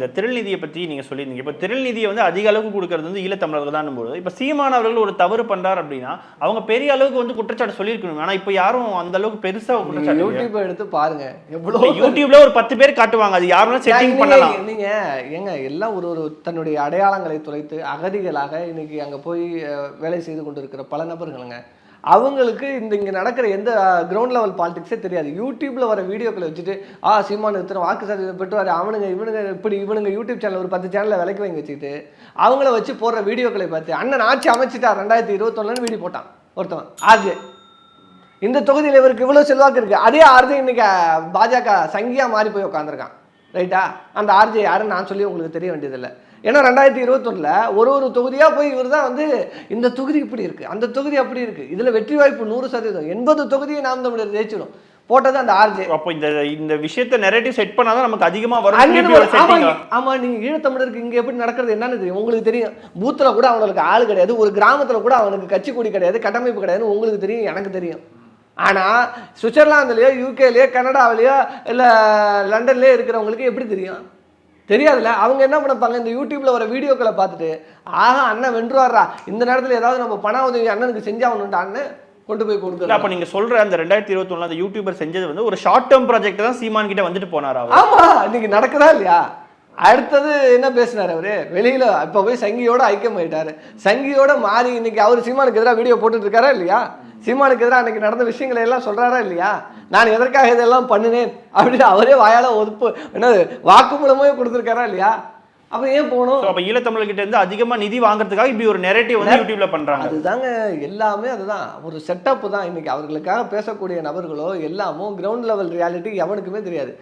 இந்த திருநிதியை பற்றி நீங்கள் சொல்லியிருந்தீங்க. இப்போ திருநிதியை வந்து அதிக அளவுக்கு கொடுக்கறது வந்து ஈழத்தமிழர்கள் தான் போது, இப்போ சீமான் அவர்கள் ஒரு தவறு பண்ணுறார் அப்படின்னா அவங்க பெரிய அளவுக்கு வந்து குற்றச்சாட்டு சொல்லியிருக்கணும். ஆனால் இப்போ யாரும் அந்த அளவுக்கு பெருசாக குற்றச்சாட்டு யூடியூப் எடுத்து பாருங்க, எவ்வளோ யூடியூப்ல ஒரு 10 பேர் காட்டுவாங்க, அது யாரும் செட்டிங் பண்ணலாம். நீங்க ஏங்க எல்லாம் ஒரு தன்னுடைய அடையாளங்களை துளைத்து அகதிகளாக இன்னைக்கு அங்கே போய் வேலை செய்து கொண்டிருக்கிற பல நபர்களுங்க. அவங்களுக்கு இங்கே நடக்கிற எந்த கிரவுண்ட் லெவல் பாலிடிக்ஸே தெரியாது. யூடியூப்ல வர வீடியோக்களை வச்சுட்டு சீமான் இத்தனை வாக்கு சதவீதம் பெற்றுவார், இவனுங்க யூடியூப் சேனல் ஒரு 10 சேனலில் விலைக்கு வாங்கி வச்சுக்கிட்டு அவங்கள வச்சு போடுற வீடியோக்களை பார்த்து அண்ணன் ஆட்சி அமைச்சிட்டார் 2021 வீடியோ போட்டான் ஒருத்தவன் ஆர்ஜே. இந்த தொகுதியில் இவருக்கு இவ்வளோ செல்வாக்கு இருக்கு, அதே ஆர்ஜே இன்னைக்கு பாஜக சங்கியா மாறி போய் உட்காந்துருக்கான். ரைட்டா? அந்த ஆர்ஜே யாருன்னு நான் சொல்லி உங்களுக்கு தெரிய வேண்டியதில்லை. ஏன்னா 2021 ஒரு தொகுதியாக போய் இவர் தான் வந்து இந்த தொகுதி இப்படி இருக்குது, அந்த தொகுதி அப்படி இருக்குது, இதில் வெற்றி வாய்ப்பு 100%, 80 தொகுதியை நாம் தமிழர் ஜெயிச்சிடும் போட்டது அந்த ஆர்ஜே. அப்போ இந்த விஷயத்தை நெரேட்டிவ் செட் பண்ணாதான் நமக்கு அதிகமாக வரும். ஆமா, நீங்க ஈழத்தமிழருக்கு இங்க எப்படி நடக்கிறது என்னன்னு தெரியும், உங்களுக்கு தெரியும். பூத்துல கூட அவங்களுக்கு ஆள் கிடையாது, ஒரு கிராமத்துல கூட அவனுக்கு கட்சி கொடி கிடையாது, கட்டமைப்பு கிடையாதுன்னு உங்களுக்கு தெரியும், எனக்கு தெரியும். ஆனா சுவிட்சர்லாந்துலயோ யூகேலயோ கனடாவிலயோ இல்ல லண்டன்லயோ இருக்கிறவங்களுக்கு எப்படி தெரியும்? தெரியாதுல்ல. அவங்க என்ன பண்ணப்பாங்க, இந்த யூடியூப்ல வர வீடியோக்களை பார்த்துட்டு அண்ணன் வென்றுவாரா, இந்த நேரத்தில் ஏதாவது நம்ம பண உதவி அண்ணனுக்கு செஞ்சாகணுன்ட்டு கொண்டு போய் கொடுக்கல. அப்ப நீங்க சொல்ற அந்த 2021 அந்த யூடியூபர் செஞ்சது வந்து ஒரு ஷார்ட் டேர்ம் ப்ராஜெக்ட் தான் சீமான் கிட்ட வந்துட்டு போனார். ஆமா, இன்னைக்கு நடக்குதா இல்லையா? அடுத்தது என்ன பேசினார் அவரு? வெளியில இப்ப போய் சங்கியோட ஐக்கியம் ஆயிட்டாரு. சங்கியோட மாறி இன்னைக்கு அவர் சீமானுக்கு எதிராக வீடியோ போட்டுட்டு இருக்காரா இல்லையா? சீமானுக்கு எதிராக அன்னைக்கு நடந்த விஷயங்களை எல்லாம் சொல்றாரா இல்லையா? நான் எதற்காக இதெல்லாம் பண்ணினேன் அப்படின்னு அவரே வாயால ஒதுப்பு என்னது வாக்குமூலமே கொடுத்துருக்காரா இல்லையா? அப்ப ஏன் போகணும்? அப்ப ஈழத்தமிழர்கிட்ட இருந்து அதிகமா நிதி வாங்குறதுக்காக இப்படி ஒரு நெரேட்டிவ் வந்து யூடியூப்ல பண்றாங்க. அதுதாங்க எல்லாமே, அதுதான் ஒரு செட்டப் தான். இன்னைக்கு அவர்களுக்காக பேசக்கூடிய நபர்களோ எல்லாமோ கிரவுண்ட் லெவல் ரியாலிட்டி எவனுக்குமே தெரியாது.